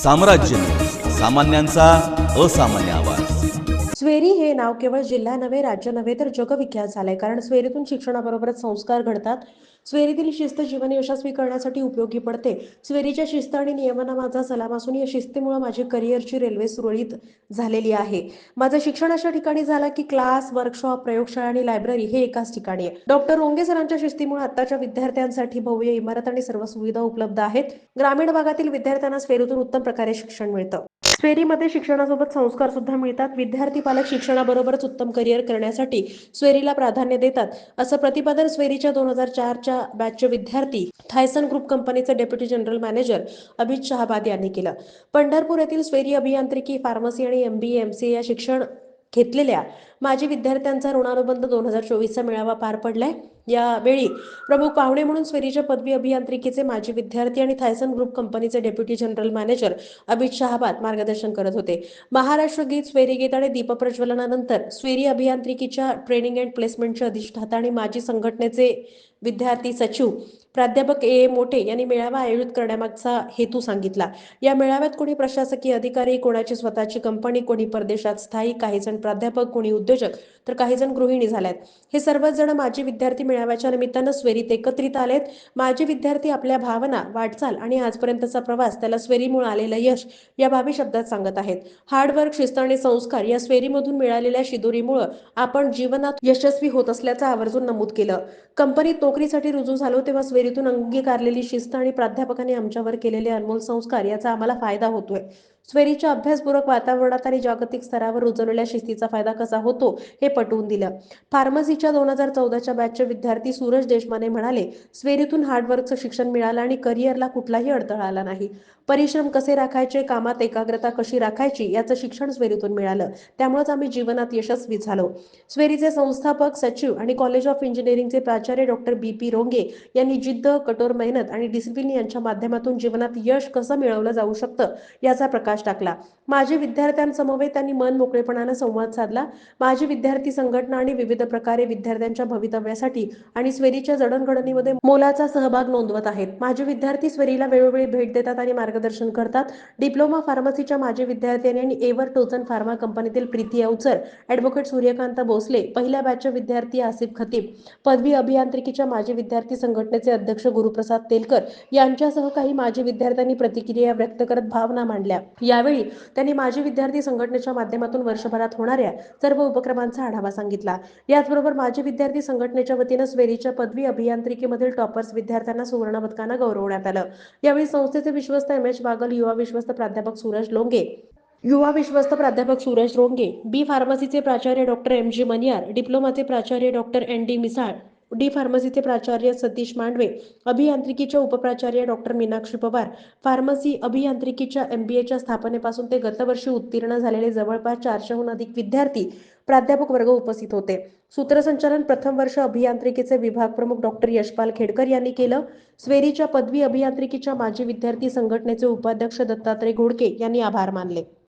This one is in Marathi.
साम्राज्य न्यूज, सामान्यांचा असामान्य आवाज. स्वेरी हे नाव केवळ जिल्हा नव्हे, राज्य नव्हे तर जगविख्यात झाले. कारण स्वेरीतून शिक्षणाबरोबरच संस्कार घडतात. स्वेरीतील शिस्त जीवन यशस्वी करण्यासाठी उपयोगी पडते. स्वेरीच्या शिस्त आणि नियमांना माझा सलाम असून या शिस्तीमुळे माझी करिअरची रेल्वे सुरळीत झालेली आहे. माझं शिक्षण अशा ठिकाणी झालं की क्लास, वर्कशॉप, प्रयोगशाळा आणि लायब्ररी हे एकाच ठिकाणी आहे. डॉक्टर रोंगे सरांच्या शिस्तीमुळे आताच्या विद्यार्थ्यांसाठी भव्य इमारत आणि सर्व सुविधा उपलब्ध आहेत. ग्रामीण भागातील विद्यार्थ्यांना स्वेरीतून उत्तम प्रकारे शिक्षण मिळतं. स्वेरीमध्ये शिक्षणासोबत संस्कार सुद्धा मिळतात. विद्यार्थी पालक शिक्षणाबरोबरच उत्तम करिअर करण्यासाठी स्वेरीला प्राधान्य देतात, असं प्रतिपादन स्वेरीच्या 2004च्या बॅचचे विद्यार्थी थायसन ग्रुप कंपनीचे deputy general manager Abhit Shahabad यांनी केलं. पंढरपूर येथील स्वेरी अभियांत्रिकी, फार्मसी आणि MBA MCA या शिक्षण घेतलेल्या माजी विद्यार्थ्यांचा ऋणानुबंध 2024चा मेळावा पार पडलाय. यावेळी प्रमुख पाहुणे म्हणून स्वेरीच्या पदवी अभियांत्रिकीचे माजी विद्यार्थी आणि थायसन ग्रुप कंपनीचे deputy general manager Abhit Shahabad मार्गदर्शन करत होते. महाराष्ट्र गीत, स्वेरी गीत आणि दीपप्रज्वलनानंतर स्वेरी अभियांत्रिकीच्या ट्रेनिंग अँड प्लेसमेंटचे अधिष्ठाता आणि माजी संघटनेचे विद्यार्थी सचिव प्राध्यापक A मोठे यांनी मेळावा आयोजित करण्यामागचा हेतू सांगितला. या मेळाव्यात कोणी प्रशासकीय अधिकारी, कोणाची स्वतःची कंपनी, कोणी परदेशात स्थायिक, काही जण प्राध्यापक, कोणी उद्योजक तर काही जण गृहिणी झाल्यात. हे सर्वच जण माजी विद्यार्थी मेळाव्याच्या निमित्तानं स्वेरीत एकत्रित आलेत. माजी विद्यार्थी आपल्या भावना, वाटचाल आणि आजपर्यंतचा प्रवास, त्याला स्वेरीमुळे आलेलं यश या बाबी शब्दात सांगत आहेत. हार्डवर्क, शिस्त आणि संस्कार या स्वेरीमधून मिळालेल्या शिदोरीमुळे आपण जीवनात यशस्वी होत असल्याचं आवर्जून नमूद केलं. कंपनीत नोकरीसाठी रुजू झालो तेव्हा स्वेरीतून अंगीकारलेली शिस्त आणि प्राध्यापकांनी आमच्यावर केलेले अनमोल संस्कार याचा आम्हाला फायदा होतोय. स्वेरीच्या अभ्यासपूरक वातावरणात आणि जागतिक स्तरावर रुजवलेल्या शिस्तीचा फायदा कसा होतो हे पटवून दिलं. फार्मसीच्या 2014च्या बॅचचे विद्यार्थी सूरज देशमाने म्हणाले, स्वेरीतून हार्डवर्कचं शिक्षण मिळालं आणि करिअरला कुठलाही अडथळा आला नाही. परिश्रम कसे राखायचे, कामात एकाग्रता कशी राखायची याचं शिक्षण स्वेरीतून मिळालं. त्यामुळेच आम्ही जीवनात यशस्वी झालो. स्वेरीचे संस्थापक, सचिव आणि कॉलेज ऑफ इंजिनिअरिंगचे प्राचार्य डॉक्टर BP रोंगे यांनी जिद्द, कठोर मेहनत आणि डिसिप्लिन यांच्या माध्यमातून जीवनात यश कसं मिळवलं जाऊ शकतं याचा प्रकाश टाकला. माजी विद्यार्थ्यांसमवेत त्यांनी मन मोकळेपणाने संवाद साधला. माजी विद्यार्थी संघटना आणि विविध प्रकारे विद्यार्थ्यांच्या भवितव्यासाठी आणि स्वेरीच्या जडणघडणीमध्ये मोलाचा सहभाग नोंदवत आहेत. माजी विद्यार्थी स्वेरीला वेळोवेळी भेट देतात आणि मार्गदर्शन करतात. डिप्लोमा फार्मसीच्या माजी विद्यार्थ्यांनी आणि एव्हर टोझन फार्मा कंपनीतील प्रीती अवचर, ॲडव्होकेट सूर्यकांत भोसले, पहिल्या बॅचचे विद्यार्थी आसिफ खतीब, पदवी अभियांत्रिकीच्या माजी विद्यार्थी संघटनेचे अध्यक्ष गुरुप्रसाद तेलकर यांच्यासह काही माजी विद्यार्थ्यांनी प्रतिक्रिया व्यक्त करत भावना मांडल्या. यावेळी त्यांनी माजी विद्यार्थी संघटनेच्या माध्यमातून वर्षभरात होणाऱ्या सर्व उपक्रमांचा आढावा सांगितला. याचबरोबर माजी विद्यार्थी संघटनेच्या वतीनं स्वेरीच्या पदवी अभियांत्रिकीमधील टॉपर्स विद्यार्थ्यांना सुवर्ण पदकानं गौरवण्यात आलं. यावेळी संस्थेचे विश्वस्त MH बागल, युवा विश्वस्त प्राध्यापक सूरज रोंगे, बी फार्मसीचे प्राचार्य डॉक्टर MG मनियार, डिप्लोमाचे प्राचार्य डॉक्टर ND मिसाळ, डी फार्मसीचे प्राचार्य सतीश मांडवे, अभियांत्रिकीच्या उपप्राचार्य डॉक्टर मीनाक्षी पवार, फार्मसी अभियांत्रिकीच्या MBAच्या स्थापनेपासून ते गतवर्षी उत्तीर्ण झालेले जवळपास 400हून अधिक विद्यार्थी, प्राध्यापक वर्ग उपस्थित होते. सूत्रसंचालन प्रथम वर्ष अभियांत्रिकीचे विभाग प्रमुख डॉक्टर यशपाल खेडकर यांनी केलं. स्वेरीच्या पदवी अभियांत्रिकीच्या माजी विद्यार्थी संघटनेचे उपाध्यक्ष दत्तात्रय घोडके यांनी आभार मानले.